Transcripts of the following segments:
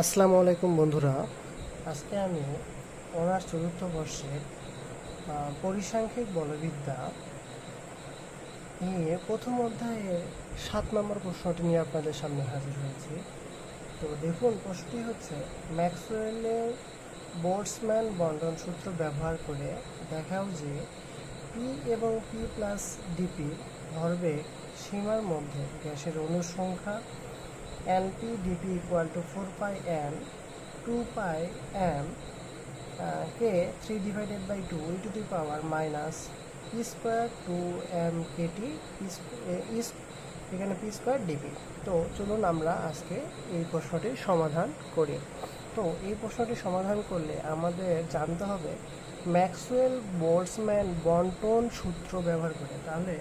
আসসালামু আলাইকুম বন্ধুরা। আজকে আমি অনার্স চতুর্থ বর্ষের পরিসাংখ্যিক বলবিদ্যা নিয়ে প্রথম অধ্যায়ের 7 নম্বর প্রশ্নটি নিয়ে আপনাদের সামনে হাজির হয়েছি। তো দেখুন, প্রশ্নটি হচ্ছে, ম্যাক্সওয়েলের বোল্টজম্যান বন্টন সূত্র ব্যবহার করে দেখাও যে পি এবং পি প্লাস ডিপি ভরবেগ সীমার মধ্যে গ্যাসের অণুর সংখ্যা NP DP equal to 4πn 2πm কে 3/2 to the power minus P square 2m KT এখানে পি স্কোয়ার ডিপি। তো চলুন আমরা আজকে এই প্রশ্নটির সমাধান করি। তো এই প্রশ্নটি সমাধান করলে আমাদের জানতে হবে ম্যাক্সওয়েল বোল্টজম্যান বন্টন সূত্র ব্যবহার করে। তাহলে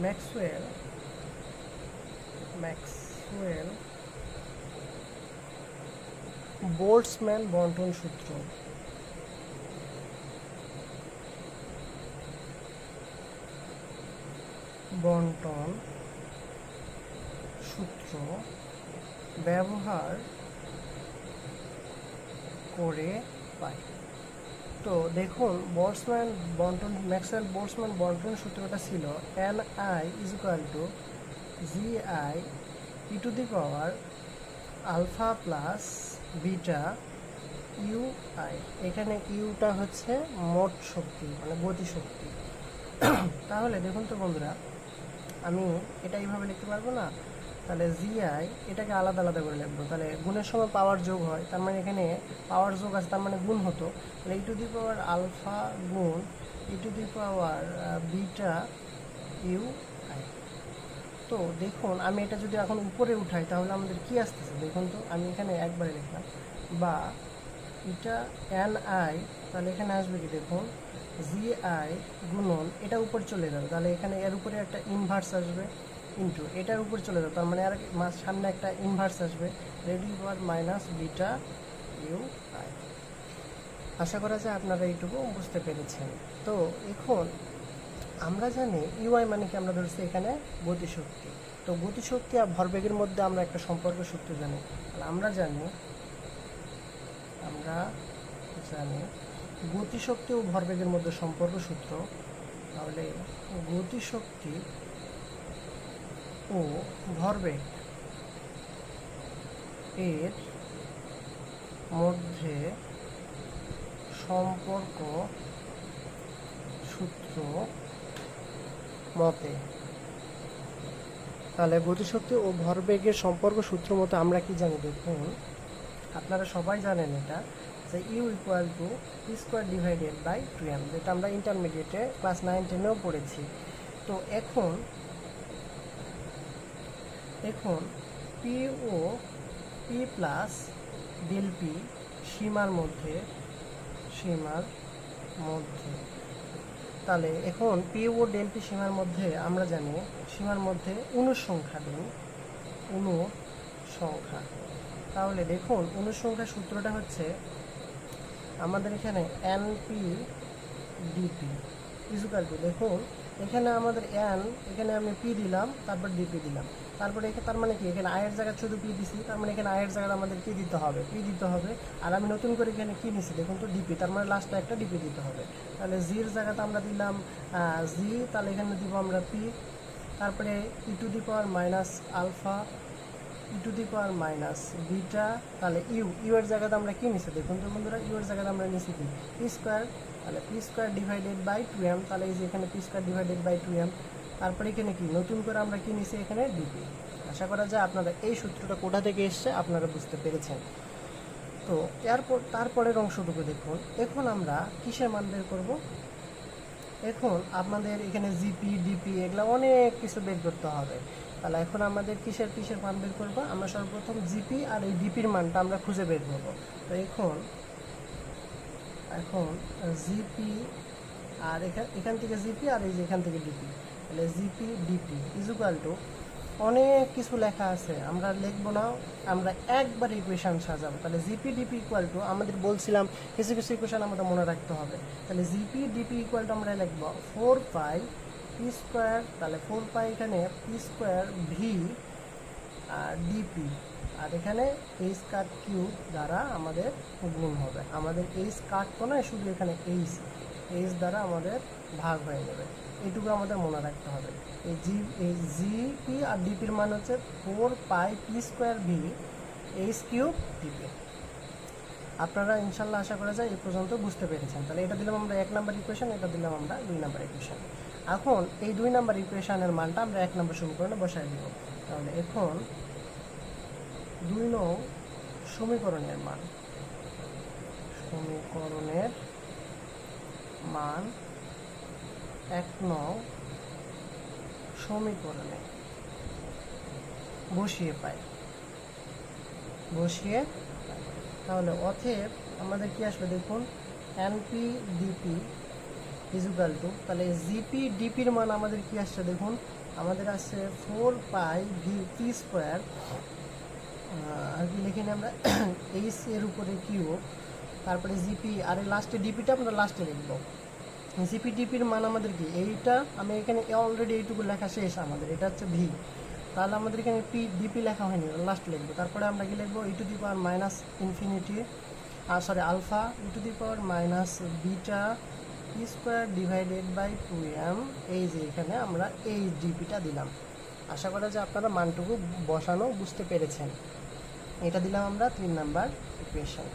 ম্যাক্সওয়েল বোল্টজম্যান বন্টন সূত্র ব্যবহার করে পাই। তো দেখুন, ম্যাক্সওয়েল বোল্টজম্যান বন্টন সূত্রটা ছিল Ni is equal to GI e to the power alpha plus beta UI। এখানে ইউটা হচ্ছে মোট শক্তি, মানে গতিশক্তি। তাহলে দেখুন তো বন্ধুরা, আমি এটা এইভাবে লিখতে পারবো না। তাহলে GI এটাকে আলাদা আলাদা করে লিখবো। তাহলে গুণের সময় পাওয়ার যোগ হয়, তার মানে এখানে পাওয়ার যোগ আছে, তার মানে গুণ হতো। তাহলে ই টু দি পাওয়ার আলফা গুণ e to the power beta UI। তো দেখুন, আমি এটা যদি এখন উপরে উঠাই তাহলে আমাদের কি আসতেছে দেখুন তো। আমি এখানে একবারে লিখলাম, বা এটা Ni, তাহলে এখানে আসবে কি দেখুন, GI গুণন এটা উপর চলে যাবে, তাহলে এখানে এর উপরে একটা ইনভার্স আসবে, ইন্টু এটার উপর চলে যাবে, তার মানে আর সামনে একটা ইনভার্স আসবে, রেডি পাওয়ার মাইনাস বিটা UI। আশা করা যায় আপনারা এইটুকু বুঝতে পেরেছেন। তো এখন আমরা জানি ইউআই মানে কি, আমরা ধরছি এখানে গতিশক্তি। তো গতিশক্তি আর ভরবেগের মধ্যে আমরা একটা সম্পর্ক সূত্র জানি। আমরা জানি গতিশক্তি ও ভরবেগের মধ্যে সম্পর্ক সূত্র। তাহলে গতিশক্তি ও ভরবেগ এর মধ্যে সম্পর্ক সূত্র মতে, তাহলে গতিশক্তি ও ভরবেগের সম্পর্ক সূত্র মতে আমরা কি জানি দেখুন, আপনারা সবাই জানেন এটা, যে u equal to p square divided by 2m, যেটা আমরা ইন্টারমিডিয়েটে ক্লাস 9-10-এও পড়েছি। তো এখন পি ও পি প্লাস ডেল পি সীমার মধ্যে তাহলে এখন পি ও ডেল পি সীমার মধ্যে আমরা জানি সীমার মধ্যে অণুর সংখ্যা দিন, অণুর সংখ্যা। তাহলে দেখুন, অণুর সংখ্যার সূত্রটা হচ্ছে আমাদের এখানে এনপি ডিপি ইজুকাল টু, দেখুন এখানে আমাদের এখানে আমি পি দিলাম, তারপর ডিপি দিলাম, তারপরে তার মানে কি, এখানে আয়ের জায়গায় শুধু পি দিছি, তার মানে এখানে আয়ের জায়গায় আমাদের পি দিতে হবে। আর আমি নতুন করে এখানে কি নিছি দেখুন তো, ডিপি, তার মানে লাস্টে একটা ডিপি দিতে হবে। তাহলে জির জায়গাতে আমরা দিলাম জি, তাহলে এখানে দিব আমরা পি, তারপরে e to the power minus alpha e to the power minus beta. তাহলে ইউ এর জায়গাতে আমরা কি নিছি দেখুন তো বন্ধুরা, ইউ এর জায়গাতে আমরা নিছি কি, পি স্কোয়ার। তাহলে p square divided by 2m, তাহলে এই যে এখানে P square divided by 2m। তারপরে এখানে কি নতুন করে আমরা কি নিছি, এখানে ডিপি। আশা করা যায় আপনারা এই সূত্রটা কোথা থেকে এসছে আপনারা বুঝতে পেরেছেন। তো তারপরের অংশটুকু দেখুন। এখন আমরা কিসের মান বের করব, এখন আপনাদের এখানে জিপি ডিপি এগুলো অনেক কিছু বের করতে হবে। তাহলে এখন আমাদের কিসের মান বের করবো, আমরা সর্বপ্রথম জিপি আর এই ডিপির মানটা আমরা খুঁজে বের করবো। তো এখন জিপি আর এখান থেকে জিপি আর এই যে এখান থেকে ডিপি, তাহলে জিপি ডিপি ইজুকাল টু, অনেক কিছু লেখা আছে, আমরা লিখবো না, আমরা একবার ইকুয়েশন সাজাবো। তাহলে জিপি ডিপি ইকুয়াল টু, আমাদের বলছিলাম কিছু ইকুয়েশন আমাদের মনে রাখতে হবে। তাহলে জিপি ডিপি ইকুয়াল টু আমরা লিখবো 4π পি স্কোয়ার, তাহলে 4π এখানে পি স্কোয়ার ভি ডিপি, আর এখানে এইচ কাট কিউব দ্বারা আমাদের গুণ হবে। আমাদের এইচ কাটতো না, শুধু এখানে এইচ দ্বারা আমাদের ভাগ হয়ে যাবে। এইটুকু আমাদের মনে রাখতে হবে। এই জিপি আর ডিপির মান হচ্ছে 4πp²v এইচ কিউব ডিপি। আপনারা ইনশাল্লাহ আশা করা যায় এই পর্যন্ত বুঝতে পেরেছেন। তাহলে এটা দিলাম আমরা 1 নাম্বার ইকুয়েশন, এটা দিলাম আমরা 2 নাম্বার ইকুয়েশন। এখন এই 2 নাম্বার ইকুয়েশনের মানটা আমরা 1 নাম্বার সমীকরণে বসাই দিব। তাহলে এখন 2 নং সমীকরণের মান 1 নং সমীকরণে বসিয়ে তাহলে অতএব আমাদের কি আসবে দেখুন, এনপি ডিপি ইজুকাল টু, তাহলে জিপি ডিপির মান আমাদের কি আসছে দেখুন, আমাদের আসছে 4π² আর কি লিখে নিই আমরা এইচ এর উপরে কিউব, তারপরে জিপি, আর লাস্টে ডিপিটা আমরা লাস্টে লিখবো। জিপি ডিপির মান আমাদের কি, এইটা আমি এখানে অলরেডি এইটুকু লেখা শেষ আমাদের, এটা হচ্ছে ভি। তাহলে আমাদের এখানে পি ডিপি লেখা হয়নি, লাস্ট লিখবো। তারপরে আমরা কি লিখবো, আলফা e⁻β²/2m, এই যে এখানে আমরা এই ডিপিটা দিলাম। আশা করা যায় আপনারা মানটুকু বসানো বুঝতে পেরেছেন। এটা দিলাম আমরা 3 নাম্বার ইকুয়েশন।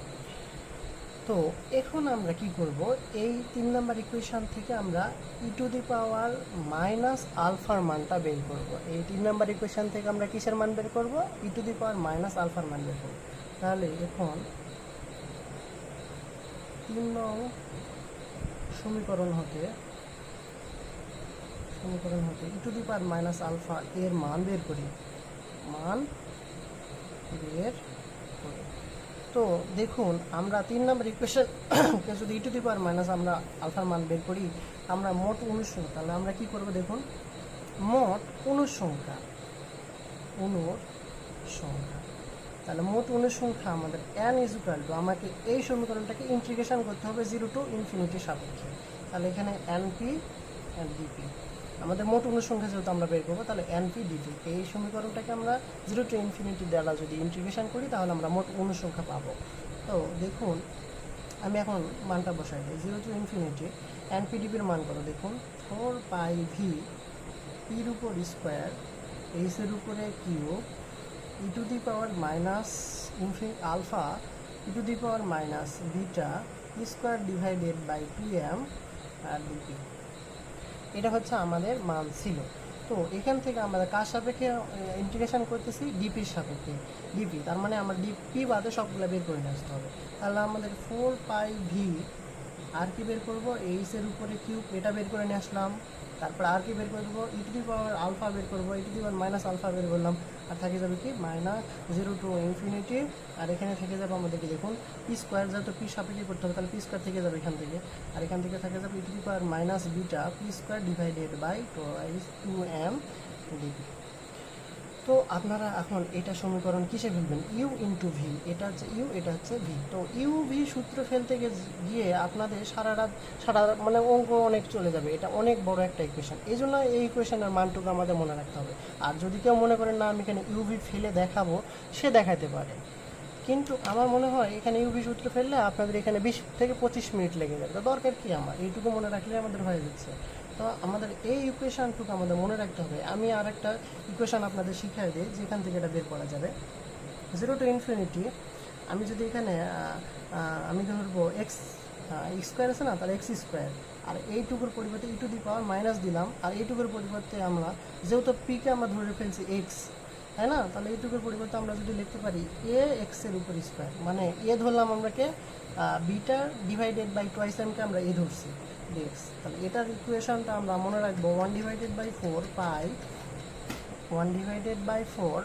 তো এখন আমরা কি করব, এই 3 নাম্বার ইকুয়েশন থেকে আমরা e⁻⁻আলফার মানটা বের করব। এই 3 নাম্বার ইকুয়েশন থেকে আমরা কিসের মান বের করব, e⁻⁻আলফার মান বের করব। তাহলে এখন 3 নং সমীকরণ হতে e⁻⁻আলফা এর মান বের করি। তো দেখুন, আমরা 3 নম্বর ইকুয়েশন যদি আমরা আলফার মান বের করি, আমরা মোট অনুর সংখ্যা, তাহলে আমরা কি করব দেখুন, মোট অনুর সংখ্যা, তাহলে মোট অনুর সংখ্যা আমাদের n ইজুকাল টু, আমাকে এই সমীকরণটাকে ইন্টিগ্রেশন করতে হবে 0 to ∞ সাপেক্ষে। তাহলে এখানে এনপি ডিপি, আমাদের মোট অনুর সংখ্যা যেহেতু আমরা বের করবো, তাহলে এনপি ডিপি, এই সমীকরণটাকে আমরা 0 to ∞ দ্বারা যদি ইন্টিগ্রেশন করি তাহলে আমরা মোট অনুর সংখ্যা পাবো। তো দেখুন, আমি এখন মানটা বসাই দিই। 0 to ∞ এনপি ডিপির মান কত দেখুন, 4πv এর উপর স্কোয়ার এইচ এর উপরে কিউব e⁻⁻আলফা e⁻⁻β²/2m আর ডিপি, এটা হচ্ছে আমাদের মান ছিল। তো এখান থেকে আমরা কার সাপেক্ষে ইন্টিগ্রেশন করতেছি, ডিপির সাপেক্ষে। ডিপি তার মানে আমার ডিপি বাদে সবগুলো বের করে নিয়ে আসতে হবে। তাহলে আমাদের 4πv আর কি বের করবো, এইচ এর উপরে কিউব, এটা বের করে নিয়ে আসলাম। তারপর আর কি বের করবো, e⁻আলফা বের করবো, e⁻⁻আলফা বের করলাম। আর থাকে যাবে কি -0 to ∞, আর এখানে থেকে যাবে আমাদের কি দেখুন পি স্কোয়ার, যেহেতু পি সাপেক্ষে করতে হবে তাহলে পি স্কোয়ার থেকে যাবে এখান থেকে, আর এখান থেকে থাকে যাবে e⁻⁻β² ডিপি। তো আপনারা এখন এটা সমীকরণ কিসে ফেলবেন, ইউ ইন্টু ভি, এটা হচ্ছে ইউ, এটা হচ্ছে ভি। তো ইউ ভি সূত্র ফেলতে গিয়ে আপনাদের সারা মানে অঙ্ক অনেক চলে যাবে, এটা অনেক বড় একটা ইকুয়েশন। এই জন্য এই ইকুয়েশনের মানটুকু আমাদের মনে রাখতে হবে। আর যদি কেউ মনে করেন না আমি এখানে ইউ ভি ফেলে দেখাবো, সে দেখাতে পারে, কিন্তু আমার মনে হয় এখানে ইউভি সূত্র ফেললে আপনাদের এখানে 20 থেকে 25 মিনিট লেগে যাবে। তো দরকার কি, আমার এইটুকু মনে রাখলে আমাদের হয়ে যাচ্ছে। তো আমাদের এই ইকুয়েশনটুকু আমাদের মনে রাখতে হবে। আমি আর একটা ইকুয়েশন আপনাদের শিখিয়ে দিই যেখান থেকে এটা বের করা যাবে। 0 to ∞, আমি যদি এখানে আমি ধরবো এক্স স্কোয়ার আছে না, তাহলে এক্স স্কোয়ার, আর এইটুকুর পরিবর্তে e⁻⁻ দিলাম, আর এইটুকুর পরিবর্তে আমরা যেহেতু পিকে আমরা ধরে ফেলছি এক্স, তাই না, তাহলে এইটুকুর পরিবর্তে আমরা যদি লিখতে পারি এ এক্স এর উপর স্কোয়ার, মানে এ ধরলাম আমরাকে β/2m-কে আমরা এ ধরছি ডিএক্স। তাহলে এটার ইকুয়েশনটা আমরা মনে রাখবো 1/4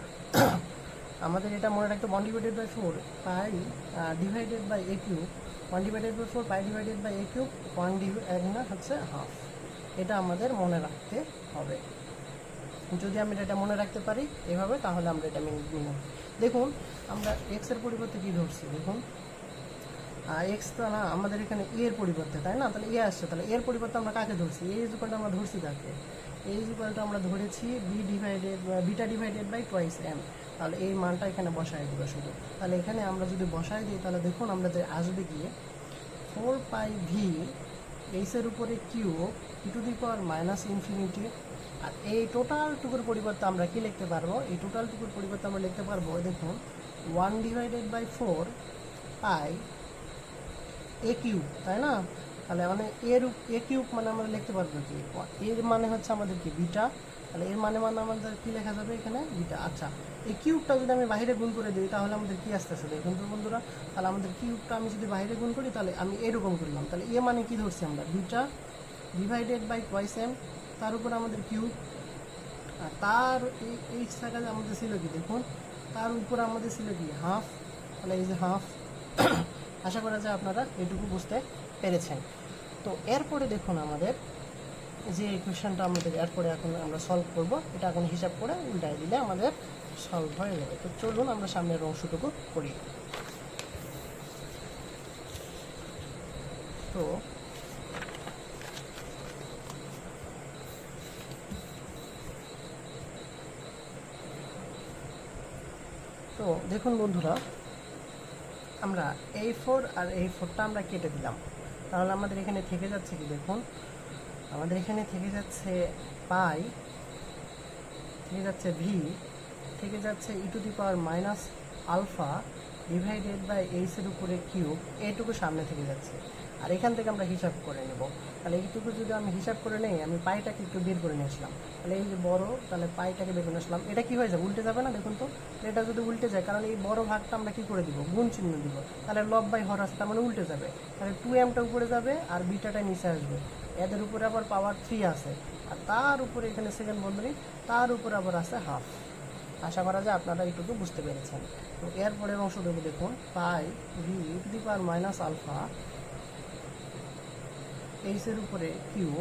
আমাদের এটা মনে রাখতে 1/4 পাই /a cube, 1/4 pi /a cube, 1 হচ্ছে হাফ। এটা আমাদের মনে রাখতে হবে। যদি আমরা এটা মনে রাখতে পারি এভাবে, তাহলে আমরা এটা মেনে দেখুন, আমরা এক্স এর পরিবর্তে কি ধরছি দেখুন, এক্স তো না, আমাদের এখানে এ এর পরিবর্তে, তাই না, তাহলে এ আসছে, তাহলে এর পরিবর্তে আমরা কাকে ধরছি, এ ইকুয়ালটা আমরা ধরছি কাকে, এ ইকুয়ালটা আমরা ধরেছি β/2m। তাহলে এই মানটা এখানে বসাই দেবো শুধু। তাহলে এখানে আমরা যদি বসাই দিই তাহলে দেখুন আমাদের আসবে গিয়ে 4πv এইচের উপরে কিউব e⁻∞। আর এই টোটালটুকুর পরিবর্তে আমরা কি লিখতে পারবো, এই টোটালটুকুর পরিবর্তে আমরা লিখতে পারবো দেখুন 1/4 পাই এ কিউব, তাই না? তাহলে মানে এ কিউব মানে আমরা লিখতে পারবো কি, এর মানে হচ্ছে আমাদের কি বিটা, তাহলে এর মানে আমাদের কি লেখা যাবে এখানে বিটা। আচ্ছা, এই কিউবটা যদি আমি বাইরে গুণ করে দিই তাহলে আমাদের কি আসতেছে দেখুন তো বন্ধুরা, তাহলে আমাদের কিউবটা আমি যদি বাইরে গুণ করি তাহলে আমি এরকম করলাম, তাহলে এ মানে কি ধরছি আমরা beta divided by twice m, তার উপর আমাদের কিউব, আর তার এই জায়গায় আমাদের ছিল কি দেখুন, তার উপর আমাদের ছিল কি হাফ, তাহলে এই যে হাফ। আশা করা যায় আপনারা এটুকু বুঝতে পেরেছেন। তো এরপরে দেখুন আমাদের যে ইকুয়েশনটা আমাদের এরপরে এখন আমরা সলভ করব, এটা এখন হিসাব করে উল্টাই দিলে আমাদের সলভ হয়ে যাবে। তো চলুন আমরা সামনের অংশটুকু করি। তো দেখুন বন্ধুরা, আমরা A4 আর A4টা আমরা কেটে দিলাম, তাহলে আমাদের এখানে থেকে যাচ্ছে কি দেখুন, আমাদের এখানে থেকে যাচ্ছে পাই, থেকে যাচ্ছে ভি, থেকে যাচ্ছে e⁻⁻α ডিভাইডেড বাই এইচের উপরে কিউব, এইটুকু সামনে থেকে যাচ্ছে। আর এখান থেকে আমরা হিসাব করে নেব, তাহলে এইটুকু যদি আমি হিসাব করে নেই, আমি পাইটাকে একটু বের করে নিয়ে আসলাম, তাহলে এই যে বড়, তাহলে পাইটাকে বের করে আসলাম, এটা কি হয়ে যাবে উল্টে যাবে না দেখুন তো, এটা যদি উল্টে যায়, কারণ এই বড় ভাগটা আমরা কি করে দিব গুণ চিহ্ন দিব, তাহলে লব বাই হর আছে, তার মানে উল্টে যাবে, তাহলে 2m-টা উপরে যাবে আর বিটাটা নিচে আসবে, এদের উপরে আবার পাওয়ার 3 আছে, আর তার উপরে এখানে সেকেন্ড বন্ধনী, তার উপরে আবার আছে হাফ। আশা করা যায় আপনারা এইটুকু বুঝতে পেরেছেন। তো এরপরের অংশটুকু দেখুন, পাই v⁻⁻α এইচের উপরে কিউব।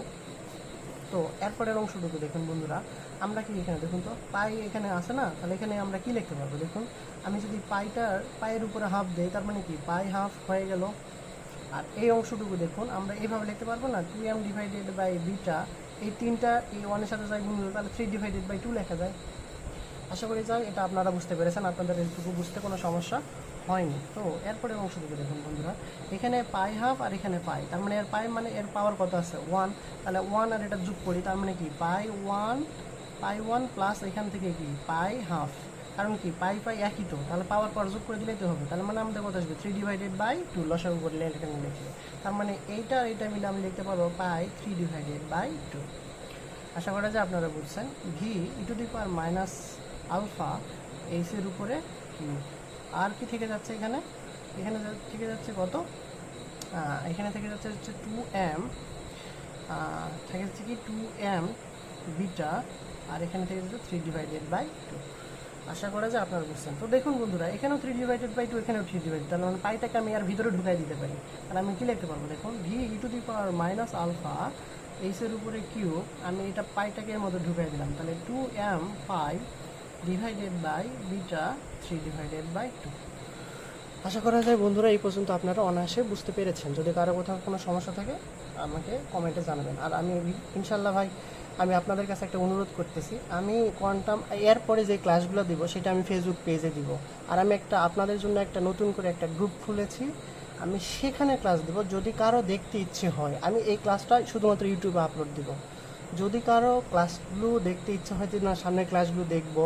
তো এরপরের অংশটুকু দেখুন বন্ধুরা, আমরা কি এখানে দেখুন তো পাই এখানে আছে না, তাহলে এখানে আমরা কি লিখতে পারবো দেখুন, আমি যদি পায়ের উপরে হাফ দেই, তার মানে কি পাই হাফ হয়ে গেল। আর এই অংশটুকু দেখুন আমরা এইভাবে লিখতে পারবো না, 2m ডিভাইডেড বাই বিটা, এই তিনটা এই 1-এর সাথে যায় গুণ, তাহলে 3/2 লেখা যায়। আশা করি যাই এটা আপনারা বুঝতে পেরেছেন, আপনাদের এইটুকু বুঝতে কোনো সমস্যা হয়নি। তো এরপরে অংশটুকু দেখুন বন্ধুরা, এখানে পাই হাফ আর এখানে পাই, তার মানে এর পাই মানে এর পাওয়ার কত আছে 1, তাহলে 1 আর এটা যোগ করি, তার মানে কি পাই 1 প্লাস এখান থেকে কি পাই হাফ, কারণ কি পাই একই তো, তাহলে পাওয়ার পর যোগ করে দিলেই তো হবে, তাহলে মানে আমাদের কত আসবে 3/2 লসাগু করলে এটা লিখলে, তার মানে এইটা আর এটা মিলে আমি লিখতে পারবো পাই 3/2। আশা করা যায় আপনারা বুঝছেন। ভি e⁻⁻α এইচের উপরে কিউব, আর কি থেকে যাচ্ছে এখানে, এখানে থেকে যাচ্ছে কত, এখানে থেকে যাচ্ছে হচ্ছে 2m, থেকে যাচ্ছে কি 2m বিটা, আর এখানে থেকে যাচ্ছে 3/2। আশা করা যায় আপনারা বুঝছেন। তো দেখুন বন্ধুরা, এখানেও 3/2, এখানেও 3/2, তাহলে মানে পাইটাকে আমি আর ভিতরে ঢুকাই দিতে পারি, তাহলে আমি কি লিখতে পারবো দেখুন, ভি e⁻⁻α এইচের উপরে কিউব, আমি এটা পাইটাকে এর মধ্যে ঢুকাই দিলাম, তাহলে 2m pi divided by beta 3/2। আশা করা যায় বন্ধুরা এই পর্যন্ত আপনারা অনায়াসে বুঝতে পেরেছেন। যদি কারো কোথাও কোনো সমস্যা থাকে আমাকে কমেন্টে জানাবেন। আর আমি ইনশাল্লাহ ভাই আমি আপনাদের কাছে একটা অনুরোধ করতেছি, আমি কোয়ান্টাম এরপরে যে ক্লাসগুলো দিব সেটা আমি ফেসবুক পেজে দিব, আর আমি আপনাদের জন্য একটা নতুন করে একটা গ্রুপ খুলেছি, আমি সেখানে ক্লাস দেব। যদি কারো দেখতে ইচ্ছে হয়, আমি এই ক্লাসটা শুধুমাত্র ইউটিউবে আপলোড দিব। যদি কারো ক্লাসগুলো দেখতে ইচ্ছে হয় যে না সামনের ক্লাসগুলো দেখব,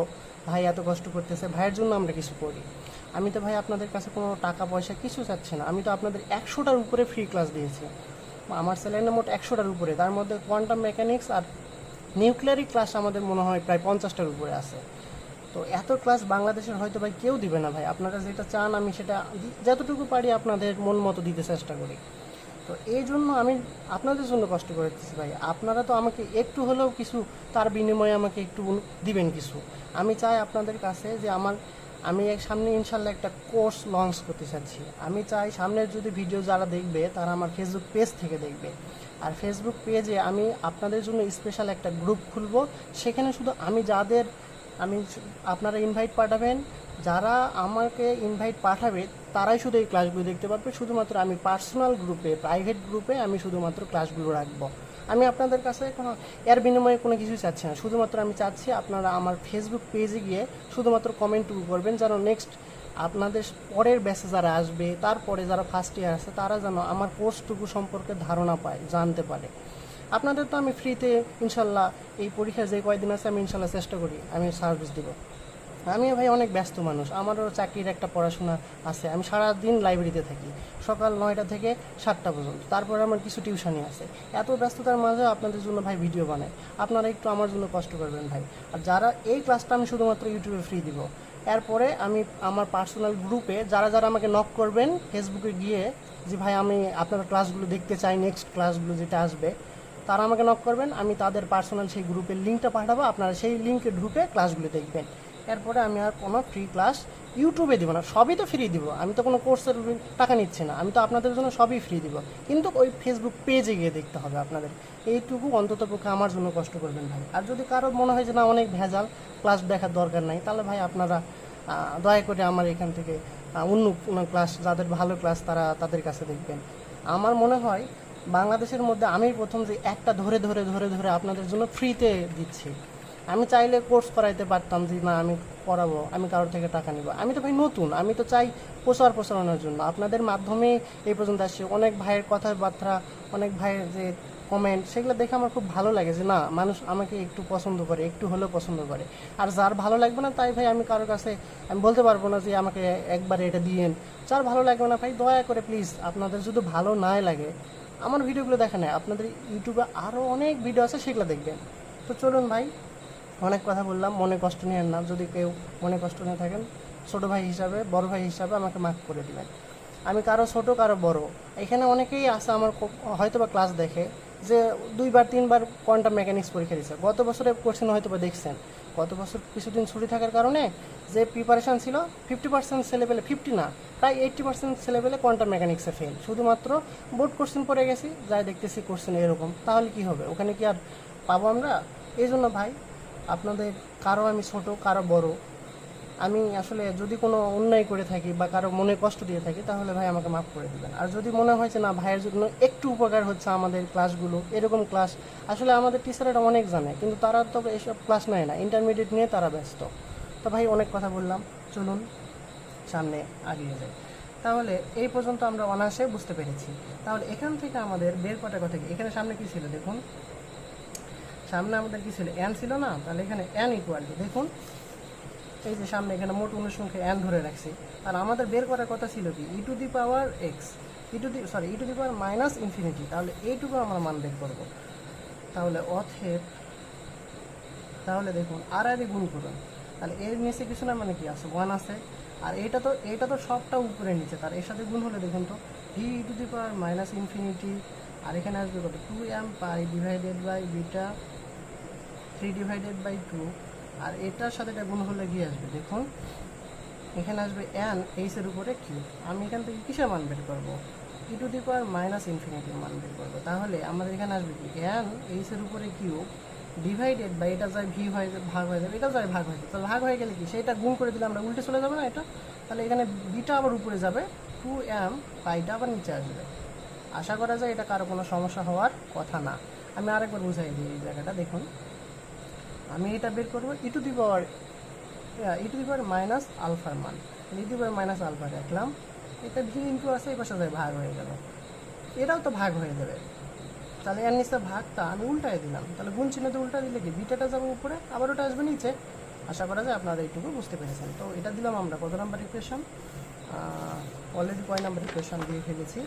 ভাই এত কষ্ট করতেছে, ভাইয়ের জন্য আমরা কিছু করি। আমি তো ভাই আপনাদের কাছে কোনো টাকা পয়সা কিছু চাচ্ছি না, আমি তো আপনাদের 100টার উপরে ফ্রি ক্লাস দিয়েছি, আমার চ্যানেলে মোট 100টার উপরে, তার মধ্যে কোয়ান্টাম মেকানিক্স আর নিউক্লিয়ারি ক্লাস আমাদের মনে হয় প্রায় 50টার উপরে আছে। তো এত ক্লাস বাংলাদেশের হয়তো ভাই কেউ দিবে না ভাই, আপনারা যেটা চান আমি সেটা যতটুকু পারি আপনাদের মন মতো দিতে চেষ্টা করি। তো এই জন্য আমি আপনাদের জন্য কষ্ট করতেছি ভাই, আপনারা তো আমাকে একটু হলেও কিছু তার বিনিময়ে আমাকে একটু দিবেন কিছু। আমি চাই আপনাদের কাছে যে আমি সামনে ইনশাল্লাহ একটা কোর্স লঞ্চ করতে চাচ্ছি, আমি চাই সামনের যদি ভিডিও যারা দেখবে তারা আমার ফেসবুক পেজ থেকে দেখবে, আর ফেসবুক পেজে আমি আপনাদের জন্য স্পেশাল একটা গ্রুপ খুলবো, সেখানে শুধু আমি যাদের আপনারা ইনভাইট পাঠাবেন, যারা আমাকে ইনভাইট পাঠাবে তারাই শুধু এই ক্লাসগুলো দেখতে পারবে। শুধুমাত্র আমি পার্সোনাল গ্রুপে, প্রাইভেট গ্রুপে আমি শুধুমাত্র ক্লাসগুলো রাখবো। আমি আপনাদের কাছে কোনো এর বিনিময়ে কোনো কিছু চাচ্ছি না, শুধুমাত্র আমি চাচ্ছি আপনারা আমার ফেসবুক পেজে গিয়ে শুধুমাত্র কমেন্টটুকু করবেন, যেন নেক্সট আপনাদের পরের ব্যাচে যারা আসবে, তারপরে যারা ফার্স্ট ইয়ার আছে তারা যেন আমার কোর্সটুকু সম্পর্কে ধারণা পায়, জানতে পারে। আপনাদের তো আমি ফ্রিতে ইনশাল্লাহ এই পরীক্ষা যে কয়দিন আছে আমি ইনশাল্লাহ চেষ্টা করি আমি সার্ভিস দিব। আমি ভাই অনেক ব্যস্ত মানুষ, আমারও চাকরির একটা পড়াশোনা আছে, আমি সারাদিন লাইব্রেরিতে থাকি সকাল 9টা থেকে 7টা পর্যন্ত, তারপরে আমার কিছু টিউশনই আছে। এত ব্যস্ততার মাঝে আপনাদের জন্য ভাই ভিডিও বানাই, আপনারা একটু আমার জন্য কষ্ট করবেন ভাই। আর যারা এই ক্লাসটা আমি শুধুমাত্র ইউটিউবে ফ্রি দিব, এরপরে আমি আমার পার্সোনাল গ্রুপে যারা যারা আমাকে নক করবেন ফেসবুকে গিয়ে যে ভাই আমি আপনার ক্লাসগুলো দেখতে চাই, নেক্সট ক্লাসগুলো যেটা আসবে, তারা আমাকে নক করবেন, আমি তাদের পার্সোনাল সেই গ্রুপের লিঙ্কটা পাঠাবো, আপনারা সেই লিঙ্কে ঢুকে ক্লাসগুলো দেখবেন। এরপরে আমি আর কোনো ফ্রি ক্লাস ইউটিউবে দিব না, সবই তো ফ্রি দিব, আমি তো কোনো কোর্সের টাকা নিচ্ছি না, আমি তো আপনাদের জন্য সবই ফ্রি দিব, কিন্তু ওই ফেসবুক পেজে গিয়ে দেখতে হবে আপনাদের। এইটুকু অন্তত পক্ষে আমার জন্য কষ্ট করবেন ভাই। আর যদি কারো মনে হয় যে না অনেক ভেজাল, ক্লাস দেখার দরকার নাই, তাহলে ভাই আপনারা দয়া করে আমার এখান থেকে অন্য কোনো ক্লাস, যাদের ভালো ক্লাস তারা তাদের কাছে দেখবেন। আমার মনে হয় বাংলাদেশের মধ্যে আমি প্রথম যে একটা ধরে ধরে ধরে ধরে আপনাদের জন্য ফ্রিতে দিচ্ছি। আমি চাইলে কোর্স করাইতে পারতাম যে না আমি পড়াবো, আমি কারোর থেকে টাকা নিব, আমি তো ভাই নতুন, আমি তো চাই প্রচারণার জন্য আপনাদের মাধ্যমে এই পর্যন্ত আসছে। অনেক ভাইয়ের কথাবার্তা, অনেক ভাইয়ের যে কমেন্ট, সেগুলো দেখে আমার খুব ভালো লাগে যে না মানুষ আমাকে একটু পছন্দ করে, একটু হলেও পছন্দ করে। আর যার ভালো লাগবে না তাই ভাই আমি কারোর কাছে আমি বলতে পারবো না যে আমাকে একবারে এটা দিয়েন। যার ভালো লাগবে না ভাই দয়া করে প্লিজ, আপনাদের যদি ভালো নাই লাগে আমার ভিডিওগুলো দেখে নেয়, আপনাদের ইউটিউবে আরও অনেক ভিডিও আছে সেগুলো দেখবেন। তো চলুন ভাই, অনেক কথা বললাম, মনে কষ্ট নিয়েন না, যদি কেউ মনে কষ্ট নিয়ে থাকেন ছোটো ভাই হিসাবে, বড় ভাই হিসাবে আমাকে মাফ করে দিবেন। আমি কারো ছোট কারো বড়, এখানে অনেকেই আছে আমার হয়তো বা ক্লাস দেখে যে 2বার 3বার কোয়ান্টাম মেকানিক্স পরীক্ষা দিচ্ছে, গত বছরের কোশ্চেন হয়তো বা দেখছেন। গত বছর কিছুদিন ছুটি থাকার কারণে যে প্রিপারেশান ছিল 50% ছেলেপেলে, 50 না প্রায় 80% ছেলেপেলে কোয়ান্টাম মেকানিক্সে ফেল, শুধুমাত্র বোর্ড কোশ্চেন পড়ে গেছি, যাই দেখতেছি কোশ্চেন এরকম, তাহলে কি হবে, ওখানে কি আর পাবো আমরা? এই জন্য ভাই আপনাদের কারো আমি ছোট কারো বড়, আমি আসলে যদি কোনো অন্যায় করে থাকি বা কারো মনে কষ্ট দিয়ে থাকি তাহলে ভাই আমাকে মাফ করে দেবেন। আর যদি মনে হয় যে না ভাইয়ের জন্য একটু উপকার হচ্ছে আমাদের ক্লাসগুলো, এরকম ক্লাস আসলে আমাদের টিচাররা অনেক জানে কিন্তু তারা তো এইসব ক্লাস নেয় না, ইন্টারমিডিয়েট নিয়ে তারা ব্যস্ত। তো ভাই অনেক কথা বললাম, চলুন সামনে আগিয়ে যাই। তাহলে এই পর্যন্ত আমরা অনায়াসে বুঝতে পেরেছি। তাহলে এখান থেকে আমাদের বের করার কথা কি, এখানে সামনে কি ছিল দেখুন, সামনে আমাদের কি ছিল এন ছিল না, তাহলে এখানে এন ইকুয়াল টু দেখুন এই যে সামনে এখানে মোট অনুসংখ্যা এন ধরে রাখছি, আর আমাদের বের করার কথা ছিল কি e to the power x, e to the power minus infinity, তাহলে এইটুকু আমরা মান বের করবো। তাহলে অথেব, তাহলে দেখুন আর গুণ করুন, তাহলে এর নিচে কিছু না মানে কি আছে 1 আছে, আর এটা তো সবটা উপরে নিচে, তার এর সাথে গুণ হলে দেখুন তো v e to the power minus infinity, আর এখানে আসবে কত 2m pi divided by beta 3/2, আর এটার সাথে এটা গুণ হলে গিয়ে আসবে দেখুন এখানে আসবে এন এইচের উপরে কিউব। আমি এখান থেকে কিসের মান বের করবো, ই টু দি পাওয়ার মাইনাস ইনফিনিটির মান বের করবো। তাহলে আমাদের এখানে আসবে কি এন এইচের উপরে কিউব ডিভাইডেড বাই এটা যায় ভি হয়ে ভাগ হয়ে যাবে, এটা যায় ভাগ হয়ে যাবে, তাহলে ভাগ হয়ে গেলে কি সেটা গুণ করে দিলে আমরা উল্টে চলে যাবে না এটা, তাহলে এখানে বিটা আবার উপরে যাবে 2m পাইটা আবার নিচে আসবে। আশা করা যায় এটা কারো কোনো সমস্যা হওয়ার কথা না। আমি আরেকবার বুঝাই দিই এই জায়গাটা দেখুন, আমি এটা বের করবো ই টু দি পাওয়ার মাইনাস আলফার মান, e to the power minus alpha রাখলাম, এটা ভি ইন্টু আছে এই পাশে যায় ভাগ হয়ে গেল, এটাও তো ভাগ হয়ে যাবে, তাহলে এর নিচে ভাগটা আমি উল্টায় দিলাম, তাহলে গুণ চিহ্নতে উল্টা দিলে কি বিটাটা যাবে উপরে আবার ওটা আসবে নিচে। আশা করা যায় আপনারা এইটুকু বুঝতে পেরেছেন। তো এটা দিলাম আমরা কত নাম্বার ইকুয়েশন, অলরেডি কয় নাম্বার ইকুয়েশন দিয়ে ফেলেছি,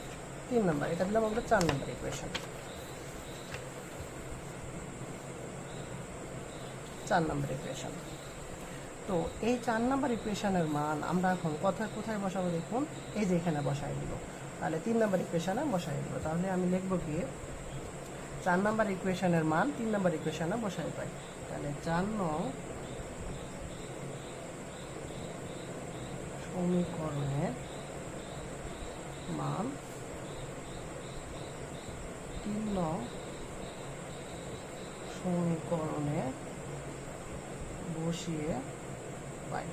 3 নাম্বার, এটা দিলাম আমরা 4 নাম্বার ইকুয়েশন, 4 নাম্বার ইকুয়েশন। তো এই 4 নাম্বার ইকুয়েশনের মান আমরা এখন কোথায় বসাবো দেখুন, এই যে এখানে বসাই দিব, তাহলে 3 নাম্বার ইকুয়েশনে বসাই দিব। তাহলে আমি লিখবো কি 4 নাম্বার ইকুয়েশনের মান 3 নাম্বার ইকুয়েশনে বসাই পাই, তাহলে 4 নং সমীকরণের মান 3 নং সমীকরণে বসিয়ে পাই।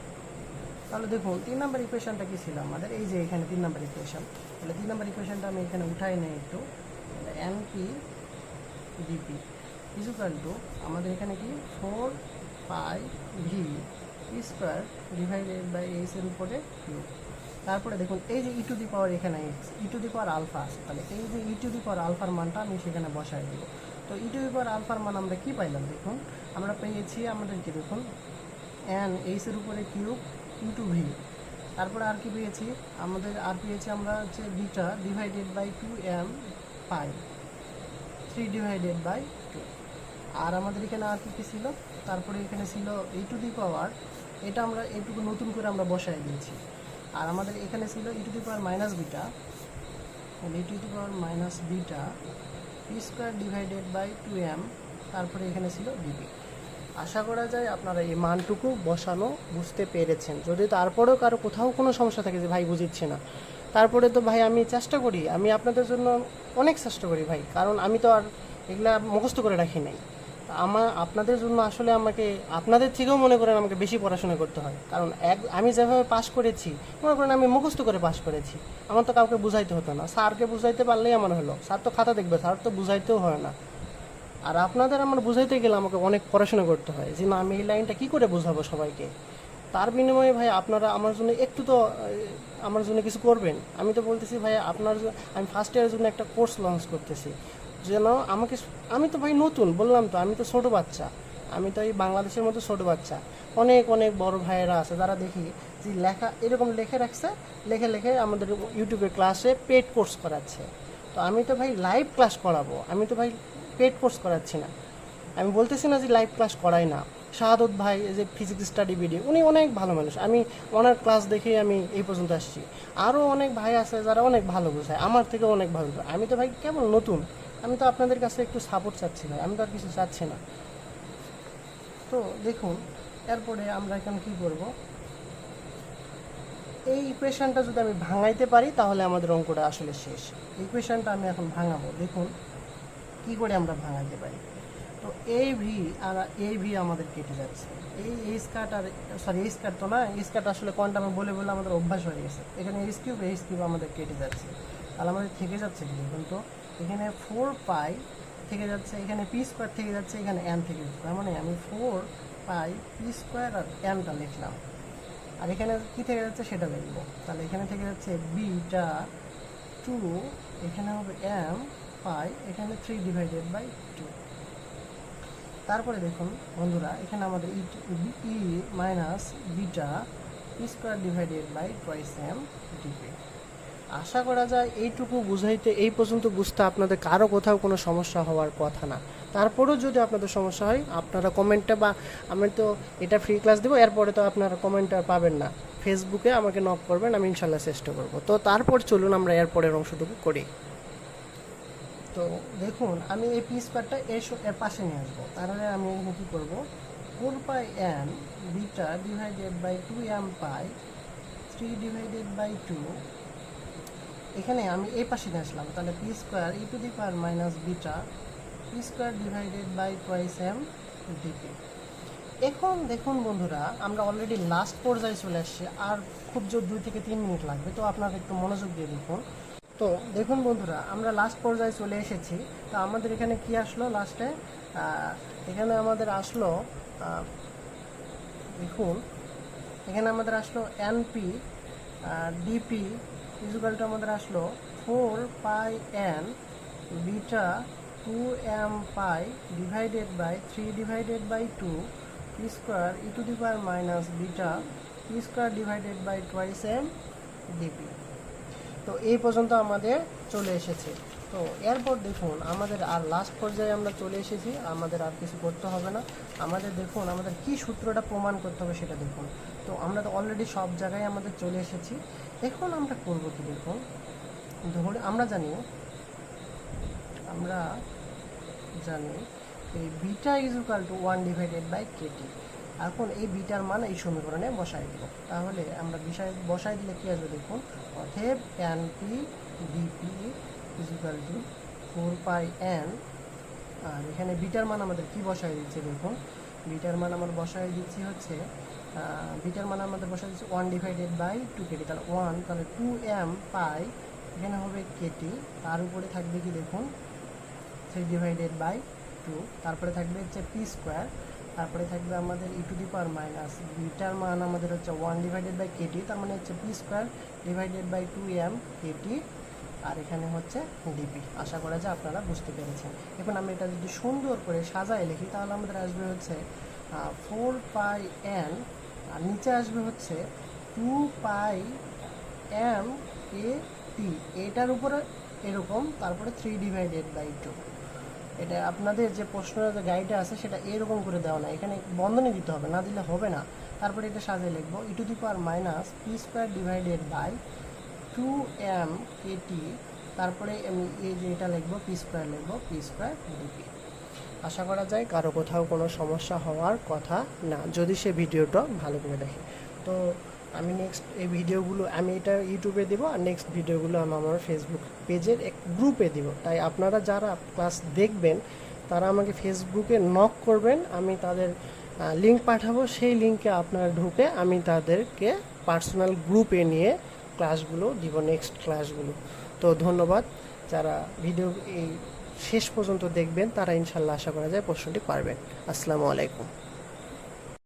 তাহলে দেখুন 3 নম্বর ইকুয়েশনটা কি ছিল আমাদের, এই যে এখানে 3 নম্বর ইকুয়েশন। তাহলে 3 নম্বর ইকুয়েশনটা আমি এখানে উঠাই নেই একটু। এনপি ডিপি ইকুয়াল টু আমাদের এখানে কি 4 pi v square divided by h এর উপরে কিউব। তারপরে দেখুন এই যে ই টু দি পাওয়ার এখানে x, e to the power alpha আছে, তাহলে এই যে ই টু দি পাওয়ার আলফার মানটা আমি সেখানে বসাই দেবো। তো ই টু দি পাওয়ার আলফার মান আমরা কি পাইলাম দেখুন, আমরা পেয়েছি আমাদেরকে দেখুন এন এইচ এর উপরে কিউব ইন্টু ভি। তারপরে আর কি পেয়েছি আমাদের, আর পেয়েছি আমরা হচ্ছে beta divided by 2m pi 3 divided by 2। আর আমাদের এখানে আর কি ছিল, তারপরে এখানে ছিল ই টু দি পাওয়ার, এটা আমরা এইটুকু নতুন করে আমরা বসাই দিয়েছি। আর আমাদের এখানে ছিল e to the power minus beta, e to the power minus beta p square divided by 2m, তারপরে এখানে ছিল ডিপি। আশা করা যায় আপনারা এই মানটুকু বসানো বুঝতে পেরেছেন। যদি তারপরেও কারো কোথাও কোনো সমস্যা থাকে যে ভাই বুঝিচ্ছে না, তারপরে তো ভাই আমি চেষ্টা করি, আমি আপনাদের জন্য অনেক চেষ্টা করি ভাই, কারণ আমি তো আর এগুলা মুখস্থ করে রাখি নাই। আপনাদের জন্য আসলে আমাকে আপনাদের থেকেও মনে করেন আমাকে বেশি পড়াশোনা করতে হয়, কারণ আমি যেভাবে পাশ করেছি মনে করেন আমি মুখস্থ করে পাশ করেছি, আমার তো কাউকে বুঝাইতে হতো না, স্যারকে বুঝাইতে পারলেই আমার হলো, স্যার তো খাতা দেখবে, স্যার তো বুঝাইতেও হয় না। আর আপনাদের আমার বুঝাইতে গেলে আমাকে অনেক পড়াশোনা করতে হয় যে না আমি এই লাইনটা কী করে বোঝাবো সবাইকে। তার বিনিময়ে ভাই আপনারা আমার জন্য একটু তো আমার জন্য কিছু করবেন। আমি তো বলতেছি ভাই আমি ফার্স্ট ইয়ারের জন্য একটা কোর্স লঞ্চ করতেছি, যেন আমাকে, আমি তো ভাই নতুন বললাম তো, আমি তো ছোটো বাচ্চা, আমি তো এই বাংলাদেশের মতো ছোটো বাচ্চা। অনেক অনেক বড় ভাইয়েরা আছে যারা দেখি যে লেখা এরকম লিখে রাখছে, লিখে আমাদের ইউটিউবের ক্লাসে পেড কোর্স করাচ্ছে। তো আমি তো ভাই লাইভ ক্লাস করাবো, আমি তো ভাই পেড কোর্স করাচ্ছি না। আমি বলতেছি না যে লাইভ ক্লাস করাই না। শাহাদত ভাই যে ফিজিক্স স্টাডি ভিডিও, উনি অনেক ভালো মানুষ, আমি ওনার ক্লাস দেখেই আমি এই পর্যন্ত আসছি। আরও অনেক ভাই আছে যারা অনেক ভালো বোঝায়, আমার থেকে অনেক ভালো। আমি তো ভাই কেবল নতুন, আমি তো আপনাদের কাছে একটু সাপোর্ট চাচ্ছি ভাই, আমি তো আর কিছু চাচ্ছি না। তো দেখুন এরপরে আমরা এখন কী করব, এই ইকুয়েশনটা যদি আমি ভাঙাইতে পারি তাহলে আমাদের অঙ্কটা আসলে শেষ। ইকুয়েশনটা আমি এখন ভাঙাবো, দেখুন কী করে আমরা ভাঙাইতে পারি। তো এই ভি আর এই ভি আমাদের কেটে যাচ্ছে, এই স্কার্ট আর সরি এই স্কার্ট তো না, এই স্কার্ট আসলে কোয়ান্টাম বলে বলে আমাদের অভ্যাস হয়ে গেছে। এখানে এইচ কিউব আমাদের কেটে যাচ্ছে, তাহলে আমাদের থেকে যাচ্ছে কি দেখুন তো, এখানে 4 পাই থেকে যাচ্ছে, এখানে পি স্কোয়ার থেকে যাচ্ছে, এখানে এন থেকে যাচ্ছে। তার মানে আমি 4 পাই পি স্কোয়ার আর এনটা লিখলাম, আর এখানে কী থেকে যাচ্ছে সেটা লিখবো। তাহলে এখানে থেকে যাচ্ছে বিটা 2, এখানে হবে এম পাই, এখানে 3 ডিভাইডেড বাই 2। তারপরে দেখুন বন্ধুরা এখানে আমাদের e minus beta square divided by twice m dp. আশা করা যায় এইটুকু বুঝাইতে, এই পর্যন্ত বুঝতে আপনাদের কারো কোথাও কোনো সমস্যা হওয়ার কথা না। তারপরেও যদি আপনাদের সমস্যা হয় আপনারা কমেন্টে, বা আমি তো এটা ফ্রি ক্লাস দেবো, এরপরে তো আপনারা কমেন্ট আর পাবেন না, ফেসবুকে আমাকে নক করবেন, আমি ইনশাল্লাহ চেষ্টা করব। তো তারপর চলুন আমরা এরপরের অংশটুকু করি। তো দেখুন আমি এই পি স্কোয়ারটা এর পাশে নিয়ে আসবো, তাহলে আমি এখানে কী করবো, 4 pi n beta divided by 2m pi 3 divided by 2, এখানে আমি এই পাশে নিয়ে আসলাম। তাহলে p square e to the power minus beta p square divided by twice m dp. এখন দেখুন বন্ধুরা আমরা অলরেডি লাস্ট পর্যায়ে চলে আসছি, আর খুব জোর 2 থেকে 3 মিনিট লাগবে, তো আপনারা একটু মনোযোগ দিয়ে দেখুন। তো দেখুন বন্ধুরা আমরা লাস্ট পর্যায়ে চলে এসেছি। তো আমাদের এখানে কি আসলো লাস্টে, এখানে আমাদের আসলো দেখুন এখানে আমাদের আসলো এনপি ডিপি ইকুয়াল টু আমাদের আসলো 4 pi n beta 2m pi divided by 3 divided by 2 p square e to the power minus beta p square divided by twice m dp. তো এই পর্যন্ত আমাদের চলে এসেছে। তো এরপর দেখুন আমাদের আর লাস্ট পর্যায়ে আমরা চলে এসেছি, আমাদের আর কিছু করতে হবে না। আমাদের দেখুন আমাদের কি সূত্রটা প্রমাণ করতে হবে সেটা দেখুন। তো আমরা তো অলরেডি সব জায়গায় আমাদের চলে এসেছি, এখন আমরা করব কি দেখুন, ধরে আমরা জানি এই beta is equal to 1 divided by KT. এখন এই বিটার মান এই সমীকরণে বসাই দেব, তাহলে আমরা বসাই দিলে কি আসবে দেখুন, অতএব np dp is equal to 4 pi n, আর এখানে বিটার মান আমাদের কি বসাই দিচ্ছে দেখুন, বিটার মান আমরা বসাই দিচ্ছি হচ্ছে বিটার মান আমাদের বসাই দিচ্ছি 1/2 তাহলে 1 তাহলে 2m পাই এখানে হবে কেটি, তার উপরে থাকবে কি দেখুন 3/2, তারপরে থাকবে হচ্ছে পি স্কোয়ার, তারপরে থাকবে আমাদের e to the power minus বিটার মান আমাদের হচ্ছে 1/কেটি, তার মানে হচ্ছে p square divided by 2m kt, আর এখানে হচ্ছে ডিপি। আশা করা যায় আপনারা বুঝতে পেরেছেন। এখন আমি এটা যদি সুন্দর করে সাজায় লিখি তাহলে আমাদের আসবে হচ্ছে 4πn, আর নিচে আসবে হচ্ছে 2πm a t, এটার উপরে এরকম, তারপরে 3/2। এটা আপনাদের যে প্রশ্নের যে গাইডে আছে সেটা এরকম করে দেওয়া না, এখানে বন্ধনী দিতে হবে, না দিলে হবে না। তারপরে এটা সাজিয়ে লিখবো e to the power minus P square divided by 2m kt, তারপরে আমি এই যে এটা লিখবো পি স্কোয়ার ডিপি। আশা করা যায় কারো কোথাও কোনো সমস্যা হওয়ার কথা না, যদি সে ভিডিওটা ভালো করে দেখে। তো আমি নেক্সট এই ভিডিওগুলো আমি এটা ইউটিউবে দেবো, আর নেক্সট ভিডিওগুলো আমি আমার ফেসবুক পেজের এক গ্রুপে দিব। তাই আপনারা যারা ক্লাস দেখবেন তারা আমাকে ফেসবুকে নক করবেন, আমি তাদের লিঙ্ক পাঠাবো, সেই লিঙ্কে আপনারা ঢুকে আমি তাদেরকে পার্সোনাল গ্রুপে নিয়ে ক্লাসগুলো দিব, নেক্সট ক্লাসগুলো। তো ধন্যবাদ, যারা ভিডিও এই শেষ পর্যন্ত দেখবেন তারা ইনশাল্লাহ আশা করা যায় প্রশ্নটি পারবেন। আসসালামু আলাইকুম।